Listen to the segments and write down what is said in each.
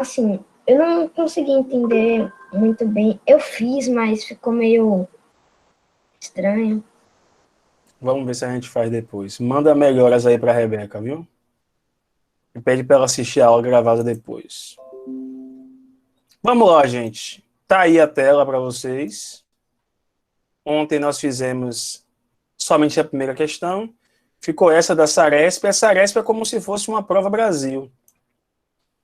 assim, eu não consegui entender muito bem. Eu fiz, mas ficou meio estranho. Vamos ver se a gente faz depois. Manda melhoras aí para a Rebeca, viu? E pede para ela assistir a aula gravada depois. Vamos lá, gente. Tá aí a tela para vocês. Ontem nós fizemos somente a primeira questão. Ficou essa da Saresp. A Saresp é como se fosse uma prova Brasil.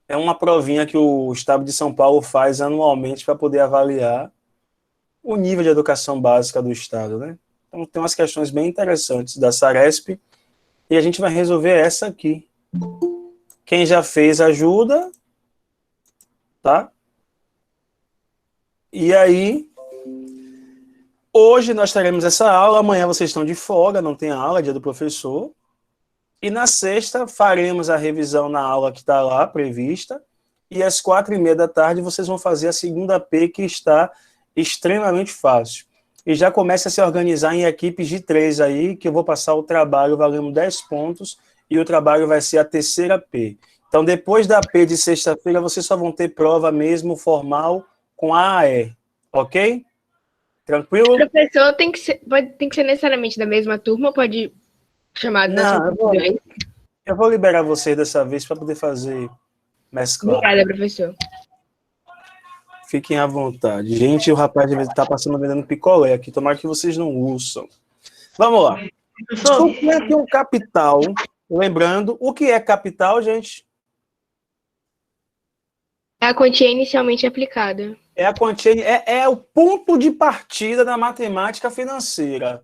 É uma provinha que o Estado de São Paulo faz anualmente para poder avaliar o nível de educação básica do Estado, né? Então tem umas questões bem interessantes da Saresp e a gente vai resolver essa aqui. Quem já fez ajuda, tá? E aí, hoje nós teremos essa aula, amanhã vocês estão de folga, não tem aula, dia do professor. E na sexta faremos a revisão na aula que está lá prevista. E às 4h30 da tarde vocês vão fazer a segunda P, que está extremamente fácil. E já comece a se organizar em equipes de 3 aí, que eu vou passar o trabalho valendo 10 pontos, e o trabalho vai ser a terceira P. Então, depois da P de sexta-feira, vocês só vão ter prova mesmo formal com A a E. Ok? O Tranquilo? professor tem que ser necessariamente da mesma turma ou pode chamar das Não, outras dois? eu vou liberar vocês dessa vez para poder fazer mesclar. Obrigada, professor. Fiquem à vontade. Gente, o rapaz está passando vendendo picolé aqui. Tomara que vocês não ouçam. Vamos lá. Suponha que um capital, lembrando, o que é capital, gente? É a quantia inicialmente aplicada. É a quantia, é o ponto de partida da matemática financeira.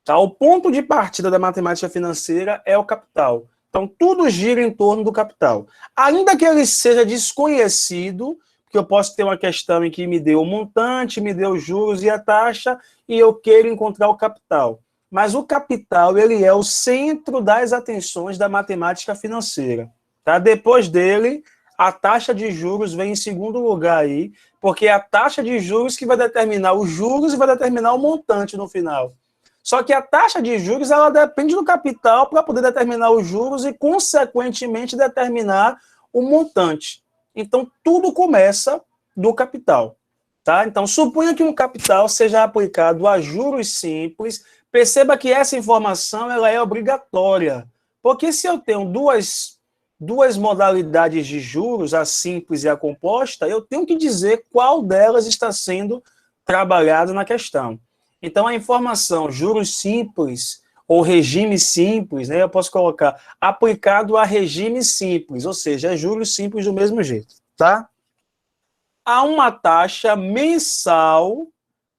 Tá? O ponto de partida da matemática financeira é o capital. Então, tudo gira em torno do capital. Ainda que ele seja desconhecido, porque eu posso ter uma questão em que me deu o montante, me deu os juros e a taxa, e eu quero encontrar o capital. Mas o capital, ele é o centro das atenções da matemática financeira. Tá? Depois dele, a taxa de juros vem em segundo lugar aí, porque é a taxa de juros que vai determinar os juros e vai determinar o montante no final. Só que a taxa de juros, ela depende do capital para poder determinar os juros e, consequentemente, determinar o montante. Então, tudo começa do capital. Tá? Então, suponha que um capital seja aplicado a juros simples. Perceba que essa informação ela é obrigatória. Porque se eu tenho duas modalidades de juros, a simples e a composta, eu tenho que dizer qual delas está sendo trabalhada na questão. Então, a informação juros simples ou regime simples, né, eu posso colocar aplicado a regime simples, ou seja, é juros simples do mesmo jeito, tá? Há uma taxa mensal,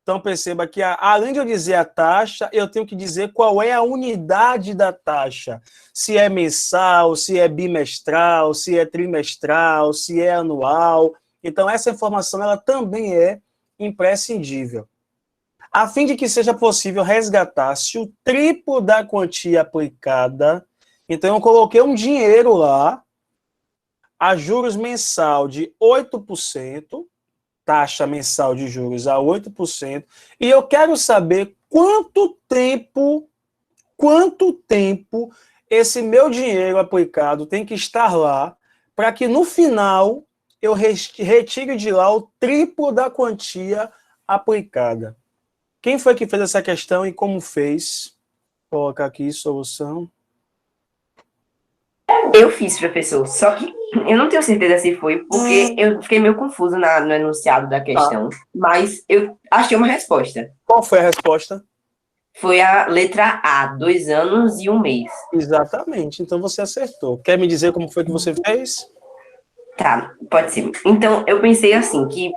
então perceba que além de eu dizer a taxa, eu tenho que dizer qual é a unidade da taxa. Se é mensal, se é bimestral, se é trimestral, se é anual. Então, essa informação ela também é imprescindível. A fim de que seja possível resgatar-se o triplo da quantia aplicada, então eu coloquei um dinheiro lá, a juros mensal de 8%, taxa mensal de juros a 8%, e eu quero saber quanto tempo esse meu dinheiro aplicado tem que estar lá, para que no final eu retire de lá o triplo da quantia aplicada. Quem foi que fez essa questão e como fez? Vou colocar aqui, solução. Eu fiz, professor, só que eu não tenho certeza se foi, porque eu fiquei meio confuso no enunciado da questão, mas eu achei uma resposta. Qual foi a resposta? Foi a letra A, 2 anos e 1 mês. Exatamente, então você acertou. Quer me dizer como foi que você fez? Tá, pode ser. Então, eu pensei assim, que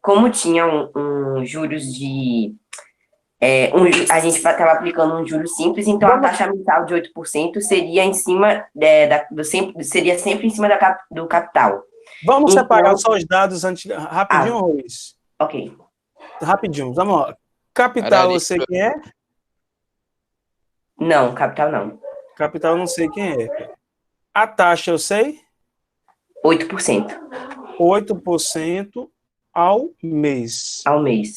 como tinha juros de... a gente estava aplicando um juro simples, então a taxa mensal de 8% seria em cima, seria sempre em cima do capital. Vamos então, separar só os dados rapidinho, Luiz. Ok. Rapidinho, vamos lá. Capital, eu sei quem é? Não, capital não. Capital, eu não sei quem é. A taxa, eu sei? 8%. 8% ao mês. Ao mês.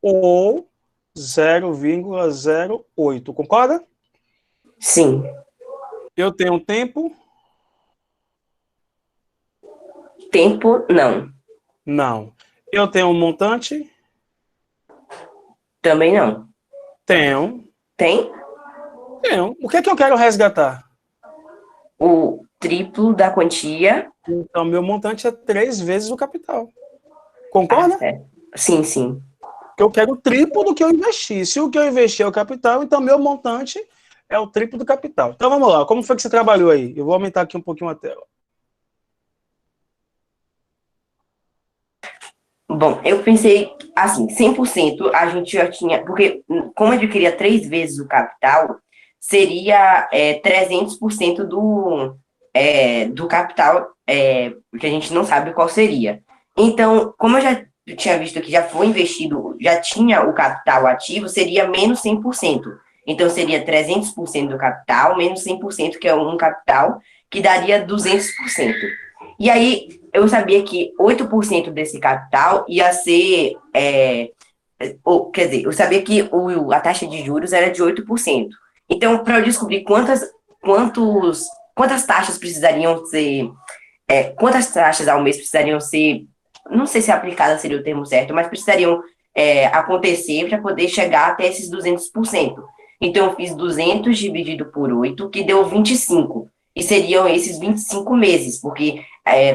Ou 0,08. Concorda? Sim. Eu tenho tempo. Tempo, não. Não. Eu tenho um montante? Também não. Tenho. Tem Tenho. O que é que eu quero resgatar? o triplo da quantia. Então, meu montante é 3 vezes o capital. Ah, Concorda? certo. Sim, sim. Que eu quero o triplo do que eu investi. Se o que eu investi é o capital, então meu montante é o triplo do capital. Então vamos lá, como foi que você trabalhou aí? Eu vou aumentar aqui um pouquinho a tela. Bom, eu pensei, assim, 100% a gente já tinha, porque como eu adquiria 3 vezes o capital, seria 300% do capital, que a gente não sabe qual seria. Então, como eu já tinha visto que já foi investido, já tinha o capital ativo, seria menos 100%. Então, seria 300% do capital, menos 100%, que é um capital, que daria 200%. E aí, eu sabia que 8% desse capital ia ser. Quer dizer, eu sabia que a taxa de juros era de 8%. Então, para eu descobrir quantas taxas precisariam ser. Quantas taxas ao mês precisariam ser. Não sei se aplicadas seria o termo certo, mas precisariam acontecer para poder chegar até esses 200%. Então, eu fiz 200 dividido por 8, que deu 25. E seriam esses 25 meses, porque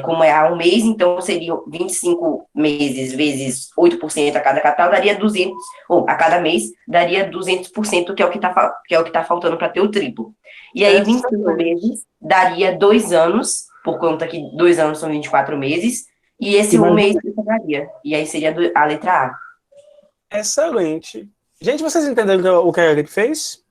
como é a um mês, então seriam 25 meses vezes 8% a cada capital, daria 200, ou a cada mês, daria 200%, que é o que tá faltando para ter o triplo. E aí, 25 meses daria 2 anos, por conta que 2 anos são 24 meses, e esse um mês daria. E aí seria a letra A. Excelente. Gente, vocês entenderam o que a Aripe fez?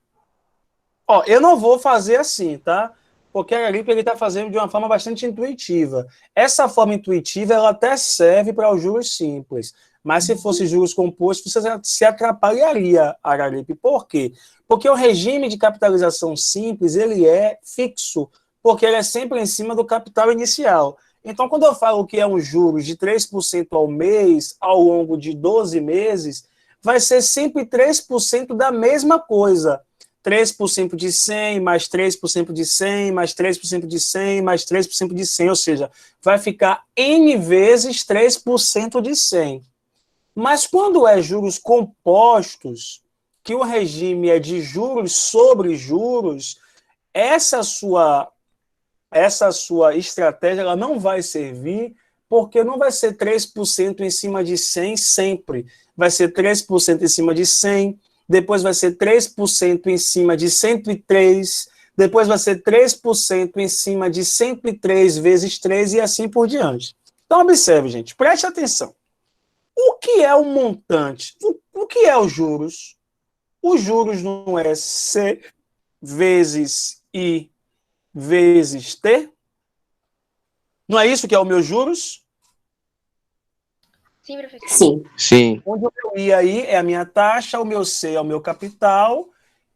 Ó, eu não vou fazer assim, tá? Porque a Aripe está fazendo de uma forma bastante intuitiva. Essa forma intuitiva, ela até serve para os juros simples. Mas se fosse juros compostos, você se atrapalharia, Araripe. Por quê? Porque o regime de capitalização simples, ele é fixo, porque ele é sempre em cima do capital inicial. Então, quando eu falo que é um juros de 3% ao mês, ao longo de 12 meses, vai ser sempre 3% da mesma coisa. 3% de 100, mais 3% de 100, mais 3% de 100, mais 3% de 100, ou seja, vai ficar N vezes 3% de 100. Mas quando é juros compostos, que o regime é de juros sobre juros, essa sua estratégia ela não vai servir, porque não vai ser 3% em cima de 100 sempre. Vai ser 3% em cima de 100, depois vai ser 3% em cima de 103, depois vai ser 3% em cima de 103 vezes 3 e assim por diante. Então, observe, gente, preste atenção. O que é o montante? O que é os juros? Os juros não é C vezes I vezes T? Não é isso que é o meu juros? Sim, professor. Sim. Sim. Onde o meu I aí é a minha taxa, o meu C é o meu capital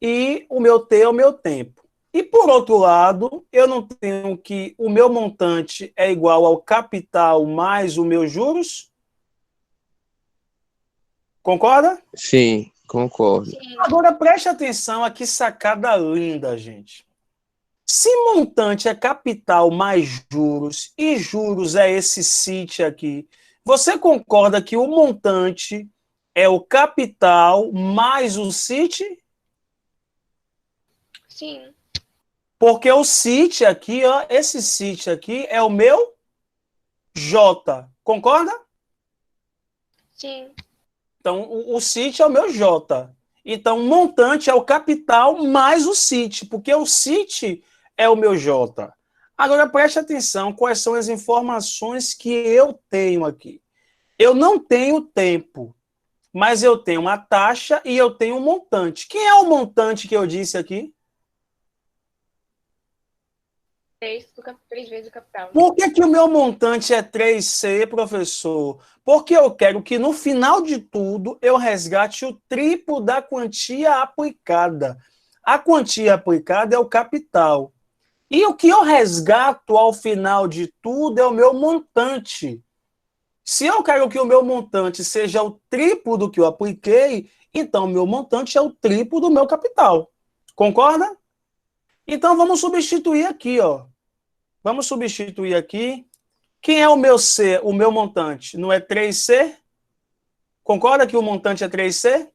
e o meu T é o meu tempo. E, por outro lado, eu não tenho que o meu montante é igual ao capital mais o meu juros? Concorda? Sim, concordo. Sim. Agora, preste atenção a que sacada linda, gente. Se montante é capital mais juros, e juros é esse CIT aqui, você concorda que o montante é o capital mais o CIT? Sim. Porque o CIT aqui, ó, esse CIT aqui é o meu J. Concorda? Sim. Então, o CIT é o meu J. Então, o montante é o capital mais o CIT, porque o CIT é o meu J. Agora, preste atenção quais são as informações que eu tenho aqui. Eu não tenho tempo, mas eu tenho uma taxa e eu tenho um montante. Quem é o montante que eu disse aqui? 3 vezes o capital. Por que o meu montante é 3C, professor? Porque eu quero que no final de tudo eu resgate o triplo da quantia aplicada. A quantia aplicada é o capital. E o que eu resgato ao final de tudo é o meu montante. Se eu quero que o meu montante seja o triplo do que eu apliquei, então o meu montante é o triplo do meu capital. Concorda? Então vamos substituir aqui, ó. Vamos substituir aqui Quem é o meu C, o meu montante? Não é 3C? Concorda que o montante é 3C?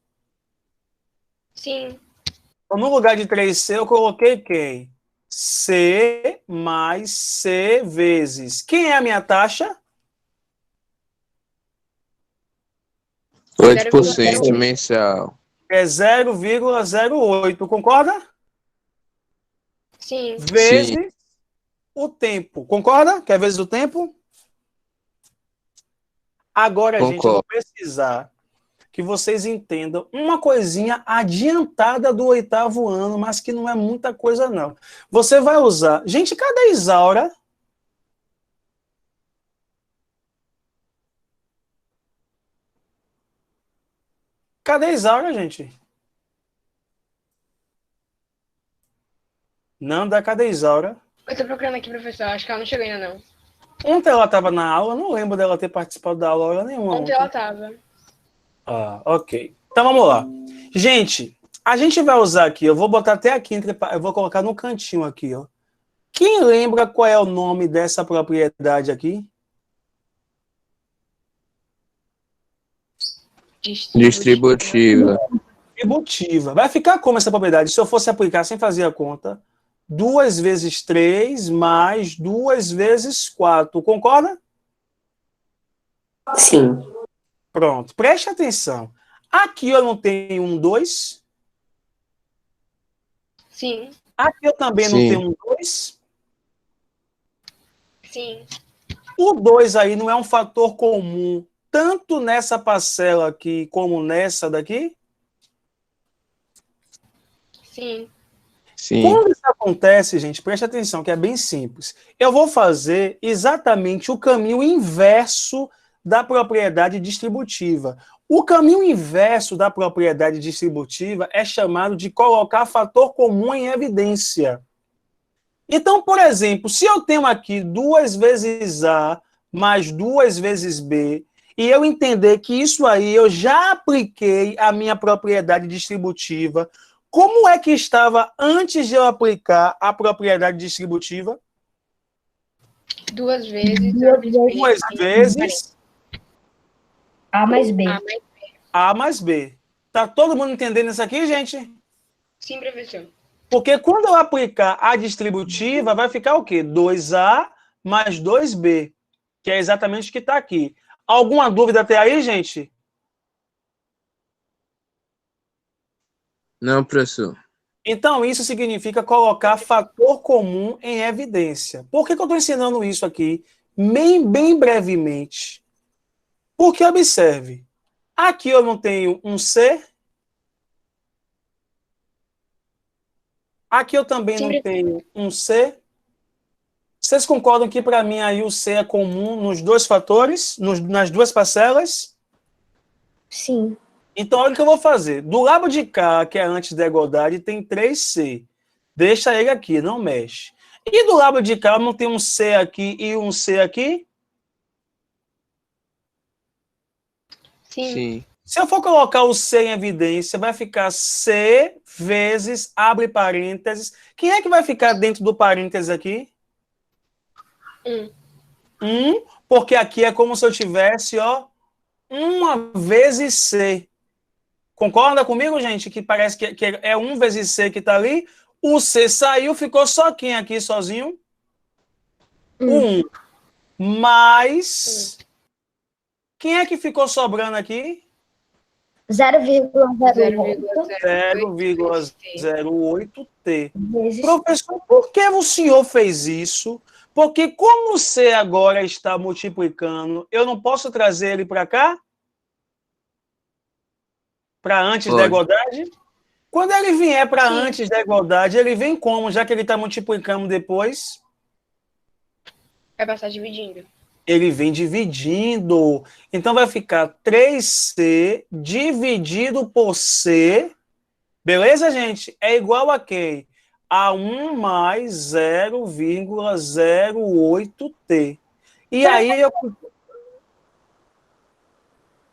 Sim. Então, no lugar de 3C, eu coloquei quem? C mais C vezes. Quem é a minha taxa? 8% mensal. É 0,08, concorda? Sim. Vezes o tempo. Concorda? Que é vezes o tempo? Agora, gente, eu vou Concordo. precisar que vocês entendam uma coisinha adiantada do 8º ano, mas que não é muita coisa, não. Você vai usar... Gente, cadê a Isaura? Cadê a Isaura, gente? Nanda, cadê a Isaura? Eu tô procurando aqui, professor. Acho que ela não chegou ainda, não. Ontem ela estava na aula, não lembro dela ter participado da aula hora nenhuma. Ontem ela tava. Ah, ok. Então vamos lá. Gente, a gente vai usar aqui, eu vou botar até aqui, eu vou colocar no cantinho aqui, ó. Quem lembra qual é o nome dessa propriedade aqui? Distributiva. Distributiva. Vai ficar como essa propriedade? Se eu fosse aplicar sem fazer a conta, 2 vezes 3 mais 2 vezes 4. Concorda? Sim. Pronto. Preste atenção. Aqui eu não tenho um 2. Sim. Aqui eu também não Sim. tenho um 2. Sim. O 2 aí não é um fator comum, tanto nessa parcela aqui como nessa daqui? Sim. Sim. Quando isso acontece, gente, preste atenção, que é bem simples. Eu vou fazer exatamente o caminho inverso da propriedade distributiva. O caminho inverso da propriedade distributiva é chamado de colocar fator comum em evidência. Então, por exemplo, se eu tenho aqui 2 vezes A mais 2 vezes B, e eu entender que isso aí eu já apliquei a minha propriedade distributiva, como é que estava antes de eu aplicar a propriedade distributiva? 2 vezes. 2 vezes A mais B. A mais... A mais B. Tá todo mundo entendendo isso aqui, gente? Sim, professor. Porque quando eu aplicar a distributiva, vai ficar o quê? 2A mais 2B, que é exatamente o que está aqui. Alguma dúvida até aí, gente? Não, professor. Então, isso significa colocar fator comum em evidência. Por que eu estou ensinando isso aqui? Bem brevemente. Porque, observe, aqui eu não tenho um C. Aqui eu também não tenho um C. Vocês concordam que, para mim, aí o C é comum nos dois fatores, nas duas parcelas? Sim. Então, olha o que eu vou fazer. Do lado de cá, que é antes da igualdade, tem 3C. Deixa ele aqui, não mexe. E do lado de cá, não tem um C aqui e um C aqui? Sim. Sim. Se eu for colocar o C em evidência, vai ficar C vezes, abre parênteses. Quem é que vai ficar dentro do parênteses aqui? 1, porque aqui é como se eu tivesse, ó, 1 vezes C. Concorda comigo, gente? Que parece que é 1 vezes C que está ali. O C saiu, ficou só quem aqui sozinho? 1. Mais... Quem é que ficou sobrando aqui? 0,08T. Professor, por que o senhor fez isso? Porque como o C agora está multiplicando, eu não posso trazer ele para cá? Para antes da Pode. igualdade? Quando ele vier para Sim. antes da igualdade, ele vem como? Já que ele está multiplicando depois? Vai passar dividindo. Ele vem dividindo. Então vai ficar 3C dividido por C. Beleza, gente? É igual a quem? A 1 mais 0,08T. E aí eu...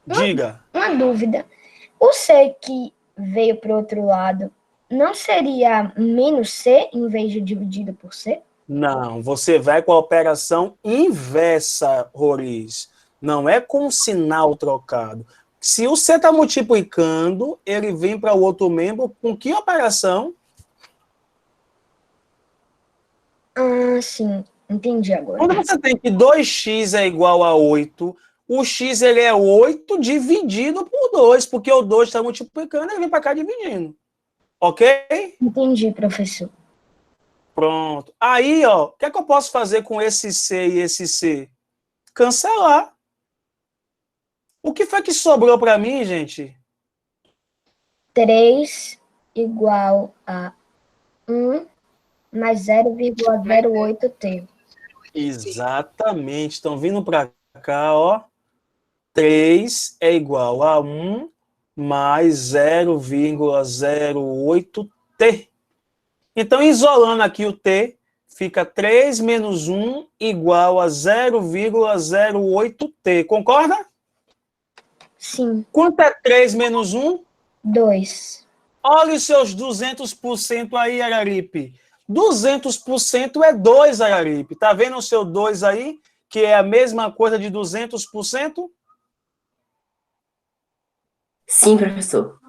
Diga. Uma dúvida. O C que veio para o outro lado não seria menos C em vez de dividido por C? Não, você vai com a operação inversa, Roriz. Não é com o sinal trocado. Se o C está multiplicando, ele vem para o outro membro com que operação? Ah, sim. Entendi agora. Quando você tem que 2x é igual a 8, o x ele é 8 dividido por 2, porque o 2 está multiplicando, ele vem para cá dividindo. Ok? Entendi, professor. Pronto. Aí, ó, o que é que eu posso fazer com esse C e esse C? Cancelar. O que foi que sobrou para mim, gente? 3 igual a 1 mais 0,08t. Exatamente. Estão vindo para cá, ó. 3 é igual a 1 mais 0,08t. Então, isolando aqui o t, fica 3 menos 1 igual a 0,08t. Concorda? Sim. Quanto é 3 menos 1? 2. Olha os seus 200% aí, Araripe. 200% é 2, Araripe. Tá vendo o seu 2 aí? Que é a mesma coisa de 200%? Sim, professor.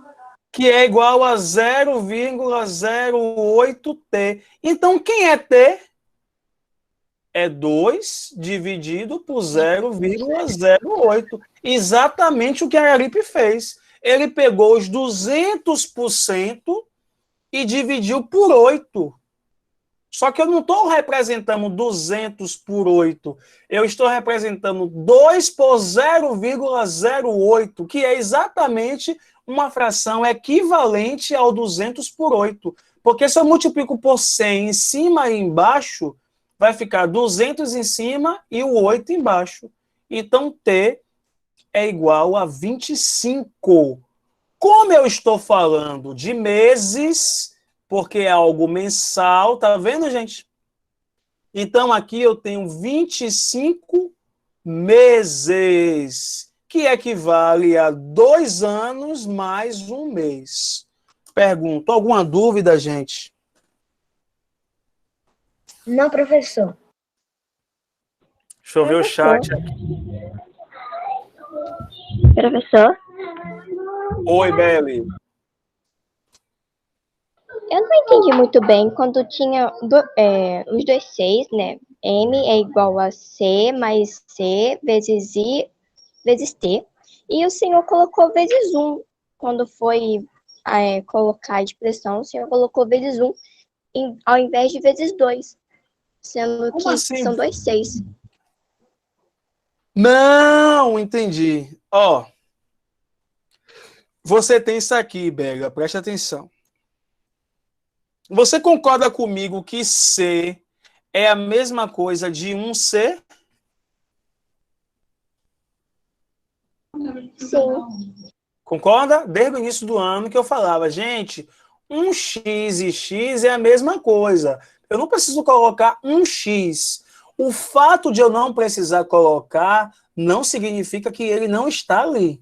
Que é igual a 0,08t. Então, quem é t? É 2 dividido por 0,08. Exatamente o que a Araripe fez. Ele pegou os 200% e dividiu por 8. Só que eu não estou representando 200 por 8. Eu estou representando 2 por 0,08, que é exatamente uma fração equivalente ao 200 por 8. Porque se eu multiplico por 100 em cima e embaixo, vai ficar 200 em cima e o 8 embaixo. Então, T é igual a 25. Como eu estou falando de meses, porque é algo mensal, tá vendo, gente? Então, aqui eu tenho 25 meses, que equivale a 2 anos mais um mês. Pergunto, alguma dúvida, gente? Não, professor. Deixa eu ver o chat aqui. Professor, Oi, Beli. eu não entendi muito bem quando tinha os dois Cs, né? M é igual a C mais C vezes I vezes T. E o senhor colocou vezes 1. Quando foi colocar a expressão, o senhor colocou vezes 1 ao invés de vezes 2. Sendo Como que assim? são dois Cs. Não, entendi. Ó, você tem isso aqui, Bega, preste atenção. Você concorda comigo que C é a mesma coisa de 1C? Sim. Concorda? Desde o início do ano que eu falava, gente, 1x e x é a mesma coisa. Eu não preciso colocar 1x. O fato de eu não precisar colocar não significa que ele não está ali.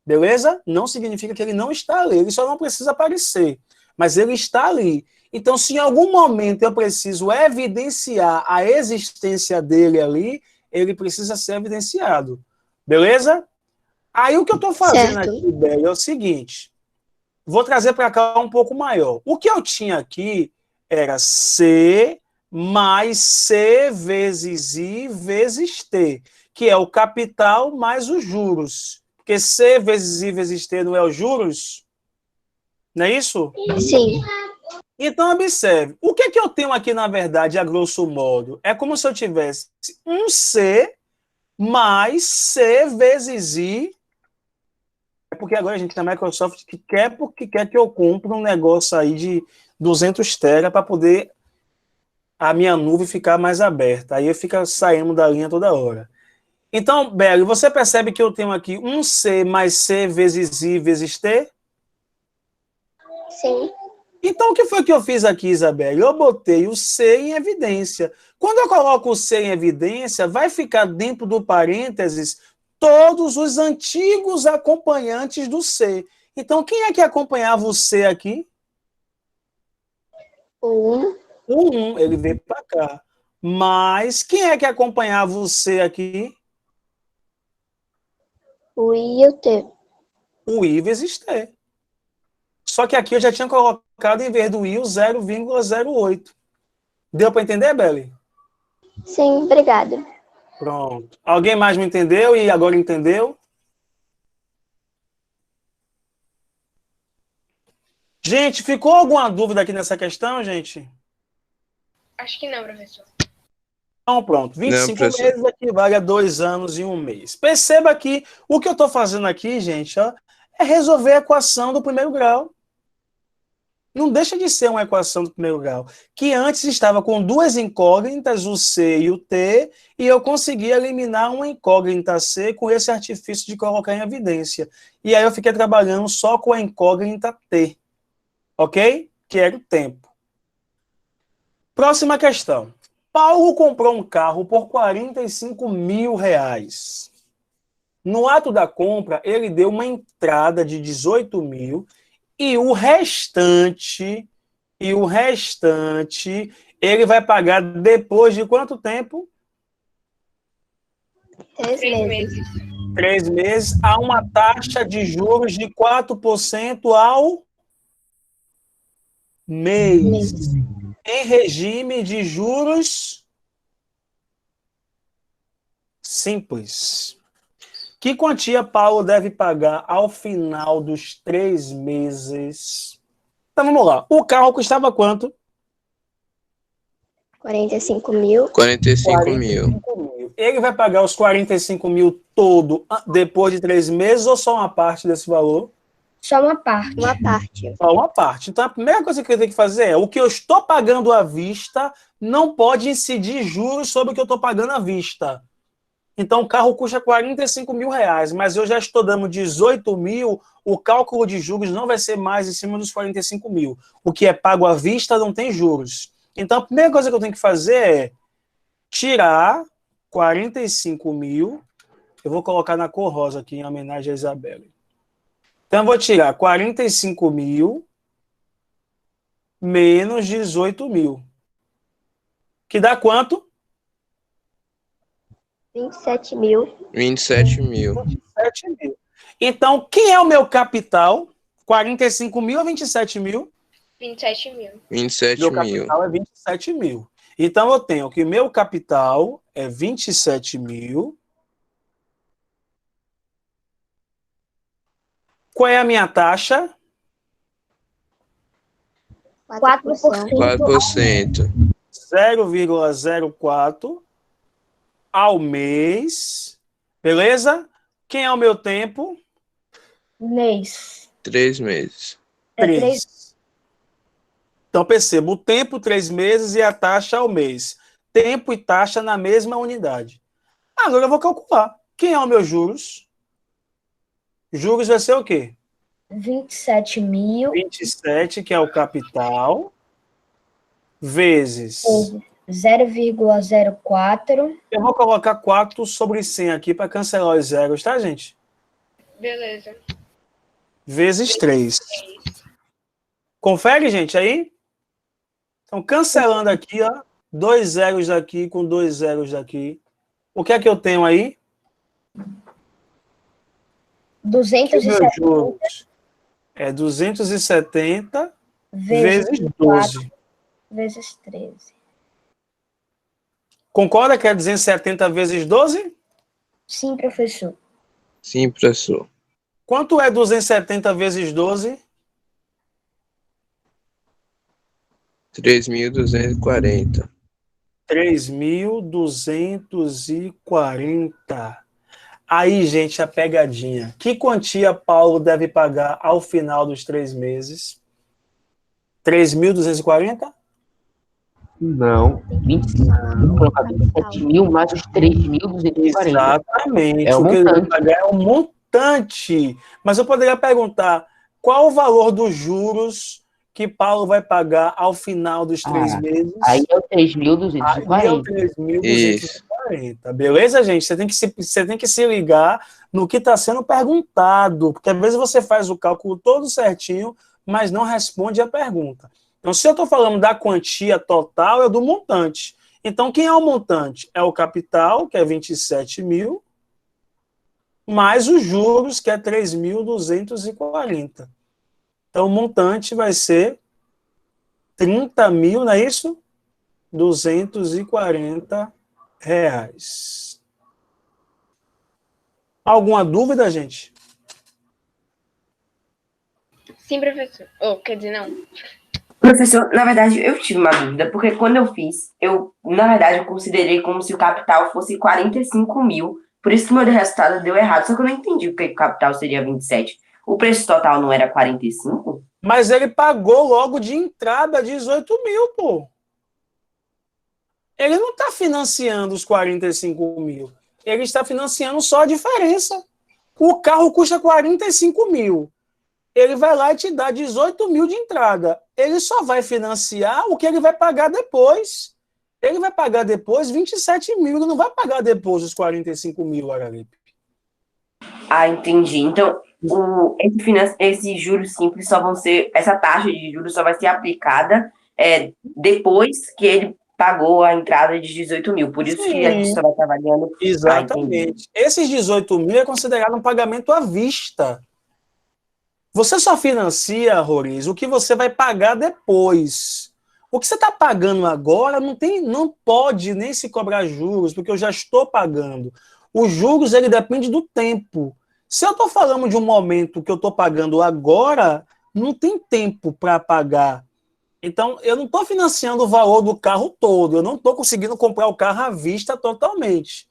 Beleza? Não significa que ele não está ali. Ele só não precisa aparecer. Mas ele está ali. Então, se em algum momento eu preciso evidenciar a existência dele ali, ele precisa ser evidenciado. Beleza? Aí o que eu estou fazendo Certo. aqui, Bel, é o seguinte. Vou trazer para cá um pouco maior. O que eu tinha aqui era C mais C vezes I vezes T, que é o capital mais os juros. Porque C vezes I vezes T não é os juros? Não é isso? Sim. Então, observe. O que é que eu tenho aqui, na verdade, a grosso modo? É como se eu tivesse um C mais C vezes I. É porque agora a gente tem a Microsoft que quer porque quer que eu compre um negócio aí de 200 tera para poder a minha nuvem ficar mais aberta. Aí eu fico saindo da linha toda hora. Então, Belo, você percebe que eu tenho aqui um C mais C vezes I vezes T? Sim. Então, o que foi que eu fiz aqui, Isabelle? Eu botei o C em evidência. Quando eu coloco o C em evidência, vai ficar dentro do parênteses todos os antigos acompanhantes do C. Então, quem é que acompanhava o C aqui? O 1. O 1, ele veio para cá. Mas quem é que acompanhava você aqui? O I e o T. O I vezes T. Só que aqui eu já tinha colocado, em vez do I, o 0,08. Deu para entender, Beli? Sim, obrigada. Pronto. Alguém mais não entendeu e agora entendeu? Gente, ficou alguma dúvida aqui nessa questão, gente? Acho que não, professor. Então, pronto. 25 professor. meses equivale a 2 anos e 1 mês. Perceba que o que eu estou fazendo aqui, gente, ó, é resolver a equação do primeiro grau. Não deixa de ser uma equação do primeiro grau, que antes estava com duas incógnitas, o C e o T, e eu consegui eliminar uma incógnita C com esse artifício de colocar em evidência. E aí eu fiquei trabalhando só com a incógnita T, ok? Que era o tempo. Próxima questão. Paulo comprou um carro por 45 mil reais. No ato da compra, ele deu uma entrada de 18 mil e o restante, ele vai pagar depois de quanto tempo? 3 3 meses. meses. 3 meses, a uma taxa de juros de 4% ao mês. Em regime de juros simples. Que quantia Paulo deve pagar ao final dos 3 meses? Então vamos lá. O carro custava quanto? 45 mil. 45 mil. 45 mil. Ele vai pagar os 45 mil todo depois de 3 meses ou só uma parte desse valor? Só uma parte. Uma parte. Só uma parte. Então a primeira coisa que eu tenho que fazer é o que eu estou pagando à vista não pode incidir juros sobre o que eu estou pagando à vista. Então, o carro custa 45 mil reais, mas eu já estou dando 18 mil, o cálculo de juros não vai ser mais em cima dos 45 mil. O que é pago à vista não tem juros. Então, a primeira coisa que eu tenho que fazer é tirar 45 mil, eu vou colocar na cor rosa aqui, em homenagem a Isabelle. Então, eu vou tirar 45 mil menos 18 mil. Que dá quanto? 27 mil. 27 mil. 27 mil. Então, quem é o meu capital? 45 mil ou 27 mil? 27 mil. 27 Meu mil. capital é 27 mil. Então, eu tenho que meu capital é 27 mil. Qual é a minha taxa? 4%. 4%. 0,04 ao mês. Beleza? Quem é o meu tempo? Mês. 3 meses. É 3. Então, perceba, o tempo 3 meses e a taxa ao mês. Tempo e taxa na mesma unidade. Agora eu vou calcular. Quem é o meu juros? Juros vai ser o quê? 27 mil 27, que é o capital, vezes... 0,04. Eu vou colocar 4 sobre 100 aqui para cancelar os zeros, tá, gente? Beleza. Vezes 3. Confere, gente, aí? Então, cancelando aqui, ó, 2 zeros daqui com 2 zeros daqui. O que é que eu tenho aí? Que o meu 270 juros é 270 vezes vezes 4 12. vezes 13. Concorda que é 270 vezes 12? Sim, professor. Sim, professor. Quanto é 270 vezes 12? 3.240. 3.240. Aí, gente, a pegadinha. Que quantia Paulo deve pagar ao final dos 3 meses? 3.240? Não, 25. Colocar 27 mil mais os 3.240. Exatamente. É o o que ele vai montante. pagar é um montante. Mas eu poderia perguntar qual o valor dos juros que Paulo vai pagar ao final dos 3 meses? Aí é o Aí é o 3.240. 3.240. Beleza, gente? Você tem que se ligar no que está sendo perguntado, porque às vezes você faz o cálculo todo certinho, mas não responde a pergunta. Então, se eu estou falando da quantia total, é do montante. Então, quem é o montante? É o capital, que é 27 mil, mais os juros, que é 3.240. Então, o montante vai ser 30 mil, não é isso? 240 reais. Alguma dúvida, gente? Sim, professor. Quer dizer, não. Professor, na verdade, eu tive uma dúvida, porque quando eu fiz, na verdade, eu considerei como se o capital fosse 45 mil. Por isso que o meu resultado deu errado. Só que eu não entendi porque o capital seria 27. O preço total não era 45? Mas ele pagou logo de entrada 18 mil, pô. Ele não está financiando os 45 mil. Ele está financiando só a diferença. O carro custa 45 mil. Ele vai lá e te dá 18 mil de entrada. Ele só vai financiar o que ele vai pagar depois. Ele vai pagar depois 27 mil. Ele não vai pagar depois os 45 mil, Aralipe. Ah, entendi. Então, esses juros simples só vão ser. Essa taxa de juros só vai ser aplicada depois que ele pagou a entrada de 18 mil. Por isso que a gente só vai estar avaliando. Exatamente. Esses 18 mil é considerado um pagamento à vista. Você só financia, Roriz, o que você vai pagar depois. O que você está pagando agora não pode nem se cobrar juros, porque eu já estou pagando. Os juros, ele depende do tempo. Se eu estou falando de um momento que eu estou pagando agora, não tem tempo para pagar. Então, eu não estou financiando o valor do carro todo, eu não estou conseguindo comprar o carro à vista totalmente.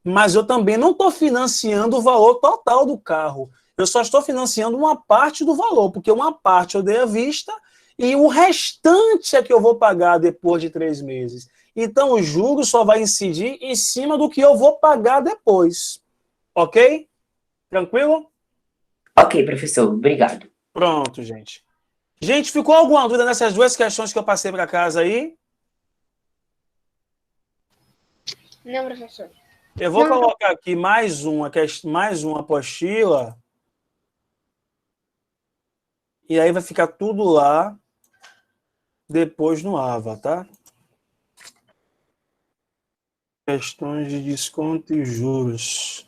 Mas eu também não estou financiando o valor total do carro. Eu só estou financiando uma parte do valor, porque uma parte eu dei à vista e o restante é que eu vou pagar depois de 3 meses. Então, o juro só vai incidir em cima do que eu vou pagar depois. Ok? Tranquilo? Ok, professor. Obrigado. Pronto, gente. Gente, ficou alguma dúvida nessas duas questões que eu passei para casa aí? Não, professor. Eu vou colocar aqui mais uma apostila. E aí vai ficar tudo lá depois no AVA, tá? Questões de desconto e juros.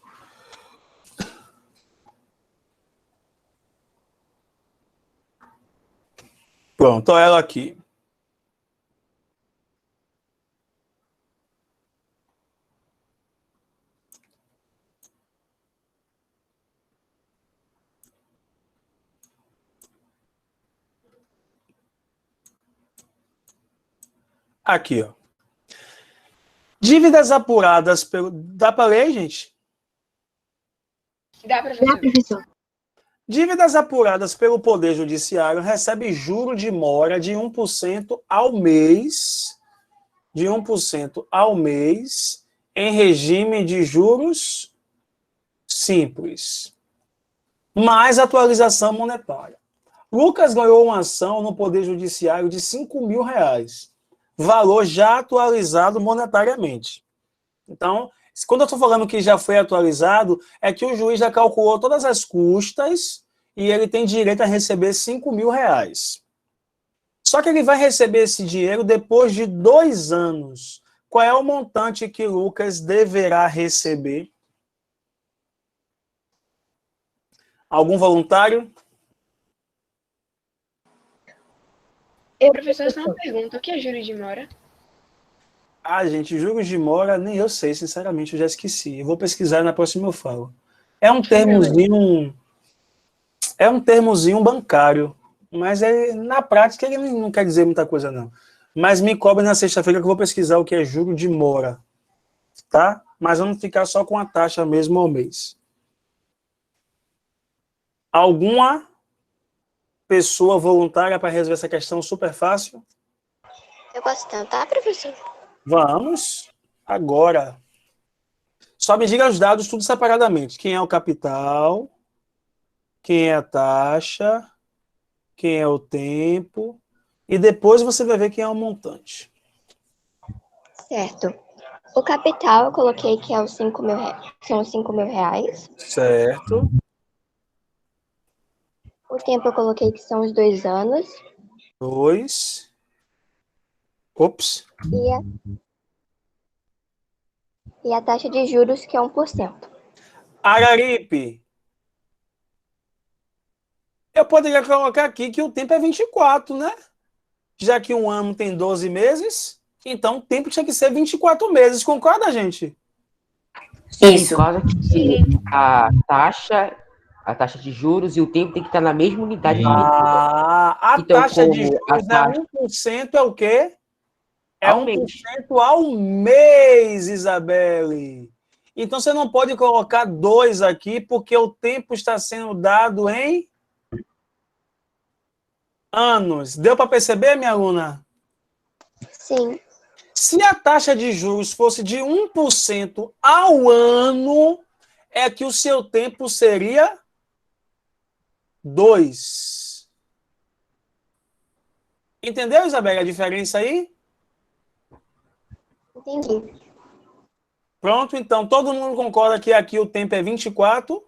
Pronto, olha ela aqui. Aqui, ó. Dívidas apuradas pelo... Dá para ler, gente? Dá, professor. Dívidas apuradas pelo Poder Judiciário recebem juro de mora de 1% ao mês, em regime de juros simples, mais atualização monetária. Lucas ganhou uma ação no Poder Judiciário de R$5 mil, valor já atualizado monetariamente. Então, quando eu estou falando que já foi atualizado, é que o juiz já calculou todas as custas e ele tem direito a receber R$5 mil. Só que ele vai receber esse dinheiro depois de 2 anos. Qual é o montante que Lucas deverá receber? Algum voluntário? Professor, só uma pergunta. O que é juros de mora? Ah, gente, juros de mora, nem eu sei, sinceramente, eu já esqueci. Eu vou pesquisar na próxima eu falo. É um termozinho bancário, mas na prática ele não quer dizer muita coisa, não. Mas me cobre na sexta-feira que eu vou pesquisar o que é juro de mora, tá? Mas vamos ficar só com a taxa mesmo ao mês. Alguma pessoa voluntária para resolver essa questão super fácil? Eu posso tentar, professor? Vamos agora. Só me diga os dados tudo separadamente. Quem é o capital, quem é a taxa, quem é o tempo, e depois você vai ver quem é o montante. Certo. O capital eu coloquei que é os 5 mil, são os 5 mil reais. Certo. O tempo eu coloquei que são os 2 anos. 2. Ops. E a taxa de juros, que é 1%. Araripe, eu poderia colocar aqui que o tempo é 24, né? Já que um ano tem 12 meses, então o tempo tinha que ser 24 meses, concorda, gente? Sim, Isso. por causa que a taxa de juros e o tempo tem que estar na mesma unidade de medida. A Então, taxa de como a juros é taxa 1%, é o quê? É ao 1% mês, ao mês, Isabelle. Então você não pode colocar 2 aqui, porque o tempo está sendo dado em anos. Deu para perceber, minha aluna? Sim, Se a taxa de juros fosse de 1% ao ano, é que o seu tempo seria 2. Entendeu, Isabelle, a diferença aí? entendi. Pronto, então todo mundo concorda que aqui o tempo é 24,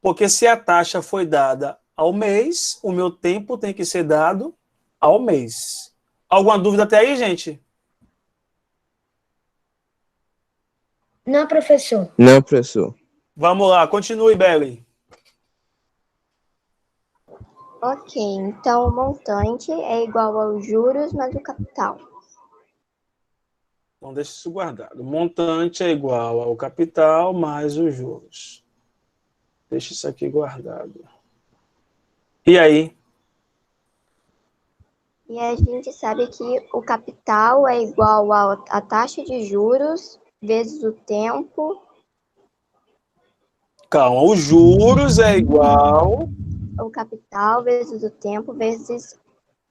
porque se a taxa foi dada ao mês, o meu tempo tem que ser dado ao mês. Alguma dúvida até aí, gente? Não, professor. Não, professor. Vamos lá, continue, Belly. Ok, então o montante é igual aos juros mais o capital. Então, deixa isso guardado. O montante é igual ao capital mais os juros. Deixa isso aqui guardado. E aí? E a gente sabe que o capital é igual à taxa de juros vezes o tempo. Calma, os juros é igual. O capital vezes o tempo vezes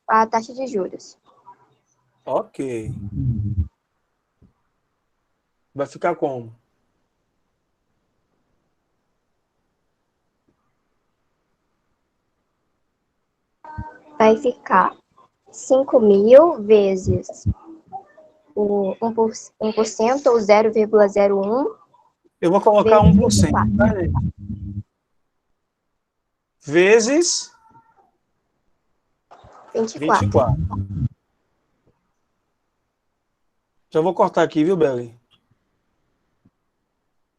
a taxa de juros. Ok. Vai ficar como? Vai ficar 5.000 vezes o 1% ou 0,01 Eu vou colocar vezes 1%, 24. tá, gente? Vezes 24. 24. Já vou cortar aqui, viu, Belly?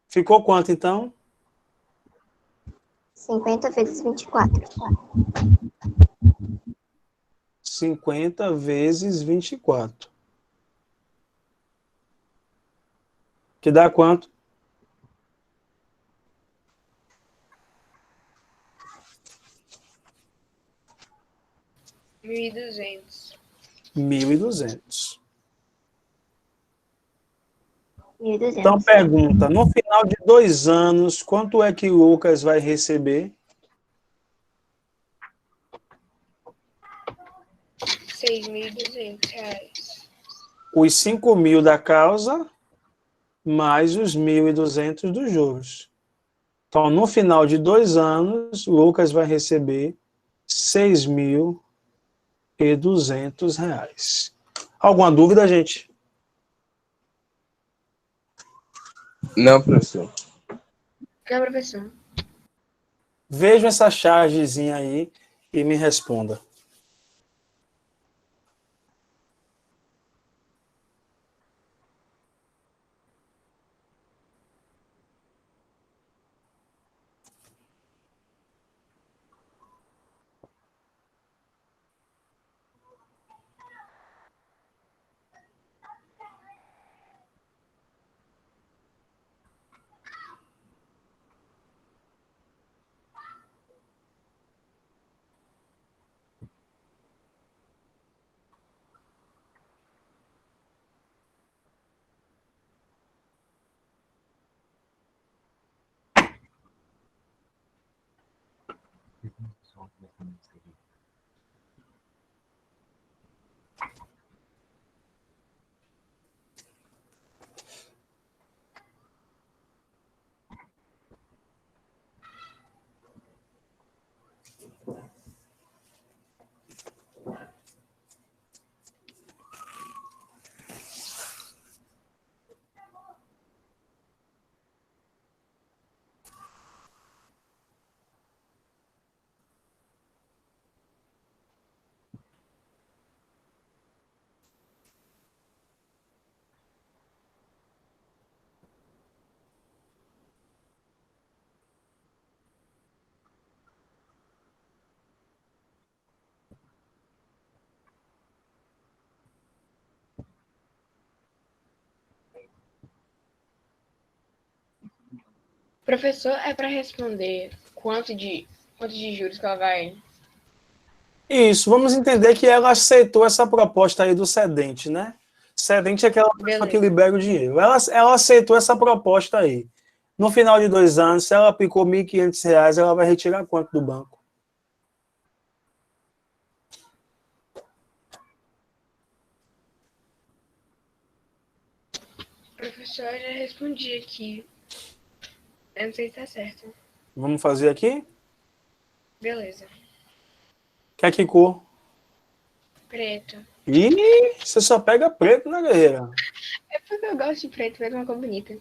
Ficou quanto, então? 50 vezes 24. 50 vezes 24. Que dá quanto? 1.200. 1.200. 1.200. Então, pergunta, no final de 2 anos, quanto é que o Lucas vai receber? 6.200 reais. Os 5.000 da causa, mais os 1.200 dos juros. Então, no final de 2 anos, o Lucas vai receber 6.200 reais. Alguma dúvida, gente? Não, professor. Não, professor. Vejam essa chargezinha aí e me responda. Professor, é para responder quanto de juros que ela vai... Isso, vamos entender que ela aceitou essa proposta aí do cedente, né? Cedente é aquela pessoa que Beleza. libera o dinheiro. Ela aceitou essa proposta aí. No final de 2 anos, se ela aplicou R$ 1.500, ela vai retirar quanto do banco? Professor, eu já respondi aqui. Eu não sei se tá certo. Vamos fazer aqui? Beleza. Quer que cor? Preto. Ih, você só pega preto, né, guerreira? É porque eu gosto de preto, mas é uma cor bonita.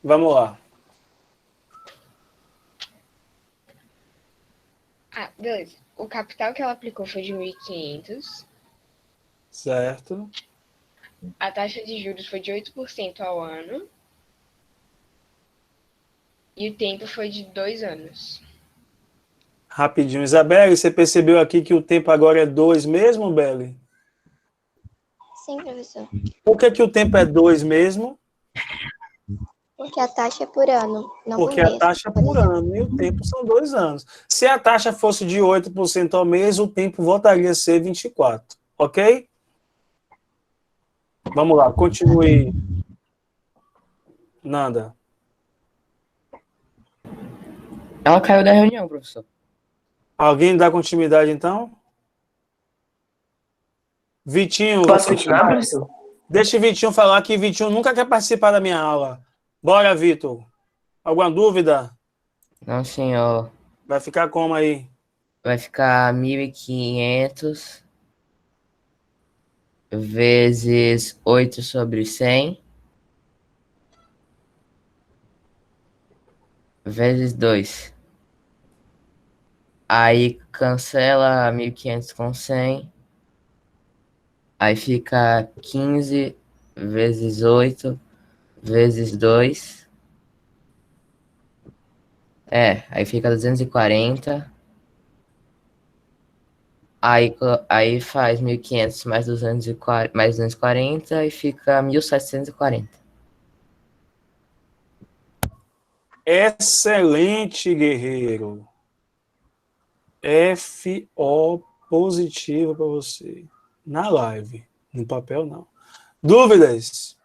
Vamos lá. Ah, beleza. O capital que ela aplicou foi de 1.500. Certo. A taxa de juros foi de 8% ao ano. E o tempo foi de 2 anos. Rapidinho. Isabelle, você percebeu aqui que o tempo agora é 2 mesmo, Belle? Sim, professor. Por que o tempo é 2 mesmo? Porque a taxa é por ano, não Porque por a mês. taxa é por ano e o tempo são 2 anos. Se a taxa fosse de 8% ao mês, o tempo voltaria a ser 24. Ok? Vamos lá, continue. Nanda. Ela caiu da reunião, professor. Alguém dá continuidade, então? Vitinho, Posso você... continuar, professor? Deixa o Vitinho falar que Vitinho nunca quer participar da minha aula. Bora, Vitor. Alguma dúvida? Não, senhor. Vai ficar como aí? Vai ficar 1.500 vezes 8/100 vezes 2. Aí cancela 1.500 com 100. Aí fica 15 vezes 8 vezes 2. Aí fica 240. Aí faz 1.500 mais 240 e fica 1.740. Excelente, guerreiro. FO positivo para você. Na live. No papel, não. Dúvidas?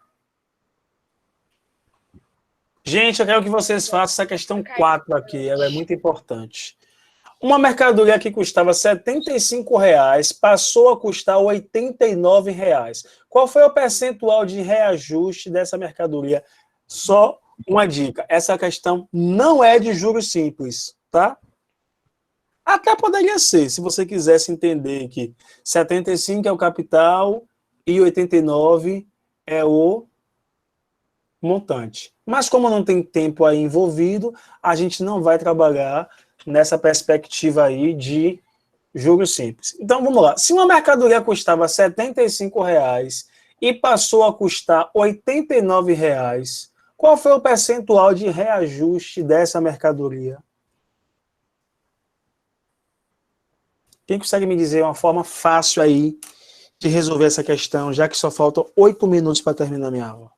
Gente, eu quero que vocês façam essa questão 4 aqui. Ela é muito importante. Uma mercadoria que custava R$ 75 passou a custar R$ 89. Qual foi o percentual de reajuste dessa mercadoria? Só uma dica. Essa questão não é de juros simples, tá? Até poderia ser, se você quisesse entender que 75 é o capital e 89 é o montante. Mas como não tem tempo aí envolvido, a gente não vai trabalhar nessa perspectiva aí de juros simples. Então, vamos lá. Se uma mercadoria custava R$ 75 e passou a custar R$ 89, qual foi o percentual de reajuste dessa mercadoria? Quem consegue me dizer uma forma fácil aí de resolver essa questão, já que só faltam 8 minutos para terminar minha aula?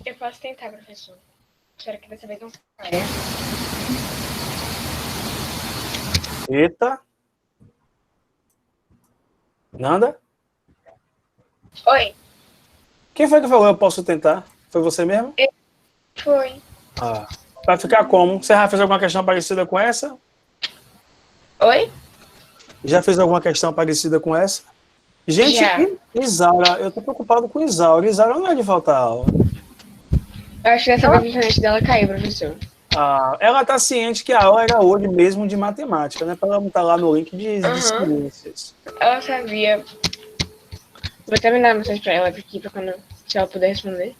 Eu posso tentar, professor. Espero que dessa vez não caia. Eita. Nanda? Oi. Quem foi que falou eu posso tentar? Foi você mesmo? Foi. Ah. Vai ficar como? Você já fez alguma questão parecida com essa? Oi? Já fez alguma questão parecida com essa? Gente, Já. Isaura, eu tô preocupado com Isaura. Isaura não é de faltar aula. Eu acho que dessa vez a internet dela caiu, professor. Ah, ela tá ciente que a aula era hoje mesmo de matemática, né? Para ela não estar lá no link de ciências. Ela sabia. Vou até mandar mensagem pra ela aqui, se ela puder responder.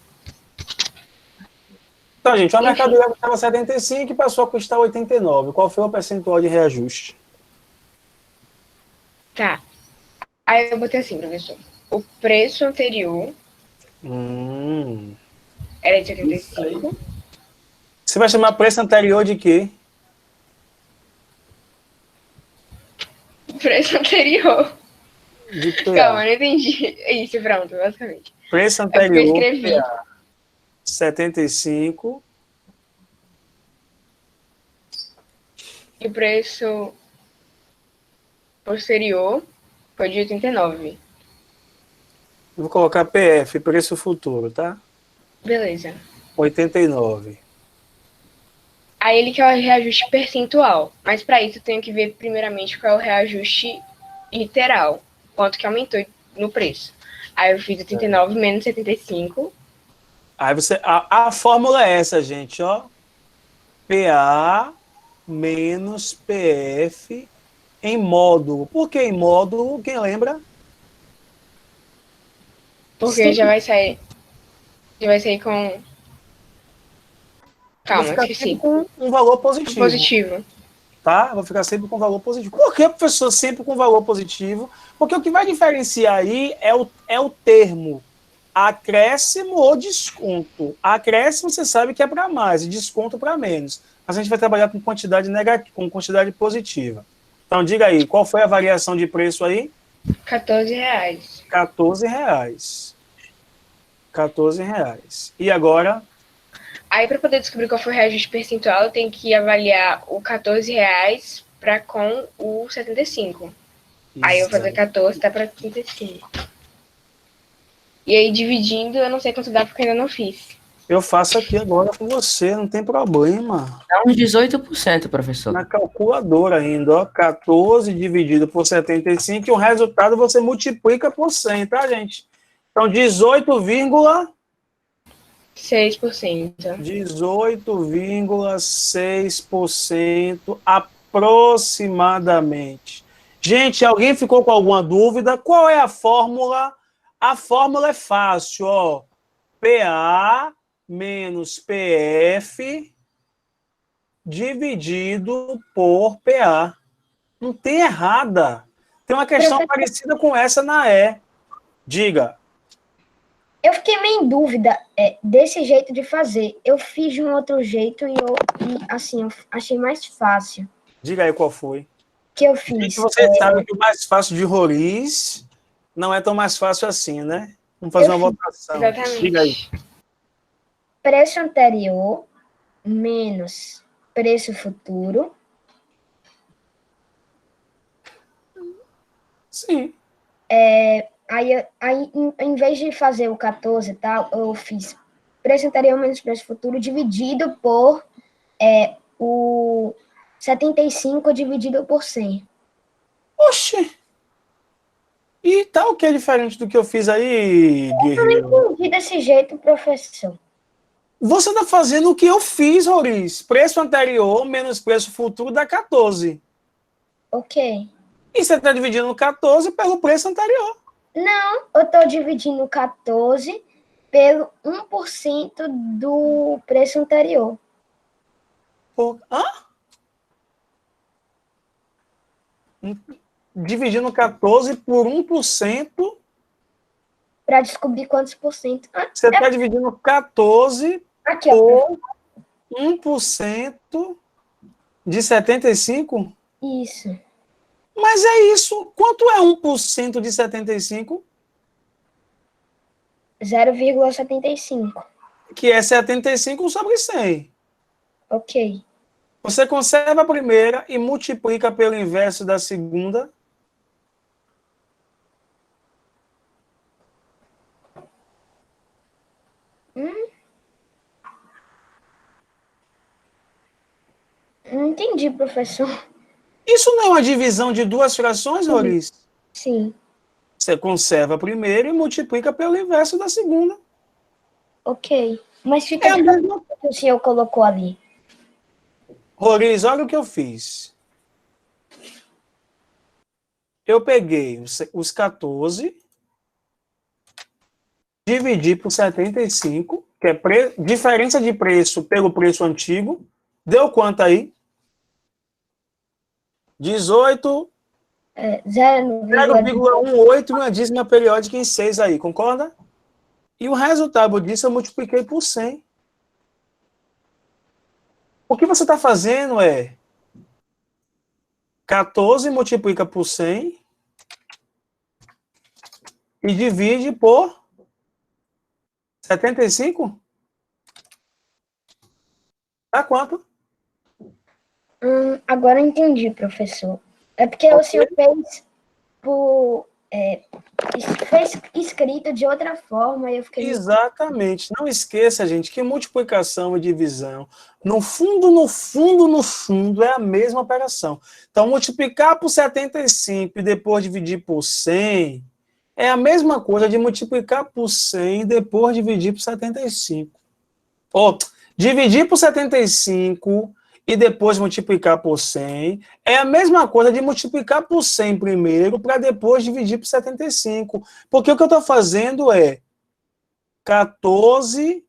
Então, gente, uma Enfim. mercadoria custava 75 e passou a custar 89. Qual foi o percentual de reajuste? Tá. Aí eu botei assim, professor. O preço anterior era de 75. Você vai chamar preço anterior de quê? O preço anterior de PA. Calma, eu não entendi. Isso, pronto, basicamente. Preço É porque eu anterior, escrevi. PA, 75. E o preço posterior foi de 89. Vou colocar PF, preço futuro, tá? Beleza. 89. Aí ele quer o reajuste percentual. Mas para isso eu tenho que ver primeiramente qual é o reajuste literal. Quanto que aumentou no preço. Aí eu fiz 89 menos 75. Aí você, a fórmula é essa, gente, ó. PA menos PF em módulo. Por que em módulo? Quem lembra? Porque já vai sair. Já vai sair com. Vou Calma, ficar esqueci. sempre com um valor positivo. Positivo. Tá? Vou ficar sempre com valor positivo. Por que, professor, sempre com valor positivo? Porque o que vai diferenciar aí é o termo acréscimo ou desconto. Acréscimo você sabe que é para mais e desconto para menos. Mas a gente vai trabalhar com quantidade negativa, com quantidade positiva. Então, diga aí, qual foi a variação de preço aí? R$14. R$14. R$14. E agora? Aí, para poder descobrir qual foi o reajuste percentual, eu tenho que avaliar o R$14 para com o 75. Aí eu vou fazer 14, tá para 35. E aí, dividindo, eu não sei quanto dá, porque eu ainda não fiz. Eu faço aqui agora com você, não tem problema. Dá uns 18%, professor. Na calculadora ainda, ó, 14 dividido por 75, e o resultado você multiplica por 100, tá, gente? Então, 6%. 18,6% aproximadamente. Gente, alguém ficou com alguma dúvida? Qual é a fórmula? A fórmula é fácil, ó. PA menos PF dividido por PA. Não tem errada. Tem uma questão parecida com essa na E. Diga. Eu fiquei meio em dúvida desse jeito de fazer. Eu fiz de um outro jeito e assim, eu achei mais fácil. Diga aí qual foi. Que eu fiz. Você sabe que o mais fácil de Roriz não é tão mais fácil assim, né? Vamos fazer uma votação. Exatamente. Diga aí. Preço anterior menos preço futuro. Sim. Aí, em vez de fazer o 14 e tal, eu fiz preço anterior menos preço futuro dividido por o 75 dividido por 100. Oxi. E tá o que é diferente do que eu fiz aí, Guerreiro? Eu não entendi desse jeito, professor. Você está fazendo o que eu fiz, Roriz. Preço anterior menos preço futuro dá 14. Ok. E você está dividindo 14 pelo preço anterior. Não, eu estou dividindo 14 pelo 1% do preço anterior. Hã? Dividindo 14 por 1%. Para descobrir quantos por cento. Você está dividindo 14 Aqui, ó. por 1% de 75? Isso. Mas é isso. Quanto é 1% de 75? 0,75. Que é 75 sobre 100. Ok. Você conserva a primeira e multiplica pelo inverso da segunda. Não entendi, professor. Isso não é uma divisão de duas frações, Roriz? Sim. Você conserva a primeira e multiplica pelo inverso da segunda. Ok. Mas fica É a mesma. que o senhor colocou ali. Roriz, olha o que eu fiz. Eu peguei os 14, dividi por 75, que é diferença de preço pelo preço antigo. Deu quanto aí? 18, 0,18 e uma dízima periódica em 6 aí, concorda? E o resultado disso eu multipliquei por 100. O que você está fazendo é 14 multiplica por 100 e divide por 75? Dá quanto? Agora eu entendi, professor. É porque o senhor fez fez escrito de outra forma e eu fiquei... Exatamente. Não esqueça, gente, que multiplicação e divisão, no fundo, é a mesma operação. Então, multiplicar por 75 e depois dividir por 100 é a mesma coisa de multiplicar por 100 e depois dividir por 75. Ou, dividir por 75 e depois multiplicar por 100 é a mesma coisa de multiplicar por 100 primeiro para depois dividir por 75. Porque o que eu estou fazendo é 14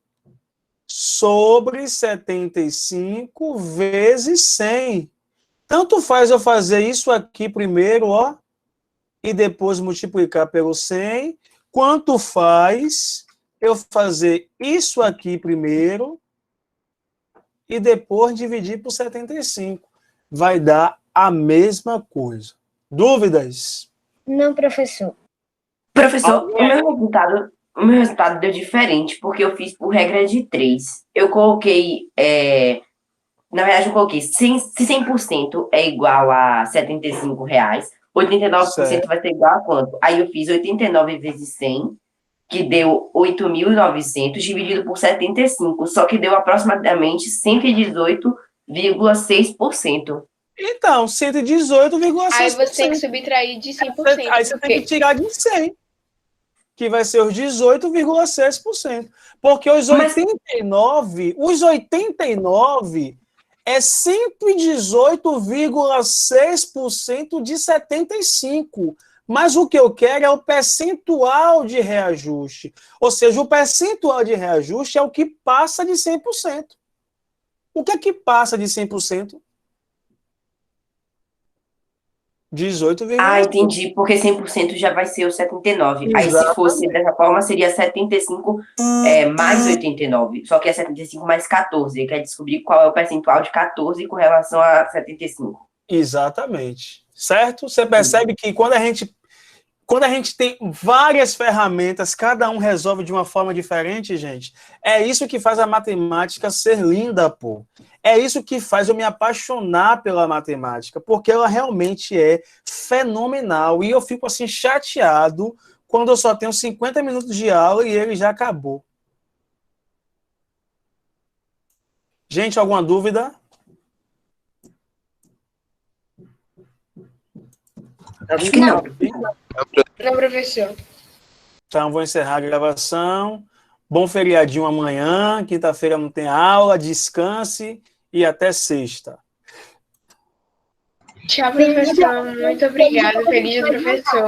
sobre 75 vezes 100. Tanto faz eu fazer isso aqui primeiro, ó, e depois multiplicar pelo 100, quanto faz eu fazer isso aqui primeiro e depois dividir por 75. Vai dar a mesma coisa. Dúvidas? Não, professor. Professor, o meu resultado deu diferente, porque eu fiz por regra de 3. Eu coloquei, na verdade, eu coloquei se 100% é igual a R$ 75, 89% Certo. vai ser igual a quanto? Aí eu fiz 89 vezes 100, que deu 8.900, dividido por 75, só que deu aproximadamente 118,6%. Então, 118,6%. Aí você tem que subtrair de 100%. Aí você tem que tirar de 100, que vai ser os 18,6%. Porque os 89 é 118,6% de 75%. Mas o que eu quero é o percentual de reajuste. Ou seja, o percentual de reajuste é o que passa de 100%. O que é que passa de 100%? 18,6%. Ah, entendi, porque 100% já vai ser o 79. Aí, se Exatamente. fosse dessa forma, seria 75 mais 89. Só que é 75 mais 14. Ele quer descobrir qual é o percentual de 14 com relação a 75. Exatamente. Certo? Você percebe que quando a gente tem várias ferramentas, cada um resolve de uma forma diferente, gente, é isso que faz a matemática ser linda, pô. É isso que faz eu me apaixonar pela matemática, porque ela realmente é fenomenal. E eu fico assim chateado quando eu só tenho 50 minutos de aula e ele já acabou. Gente, alguma dúvida? Acho que não. Não, professor. Então, vou encerrar a gravação. Bom feriadinho amanhã. Quinta-feira não tem aula. Descanse e até sexta. Tchau, professor. Muito obrigada. Feliz dia do professor.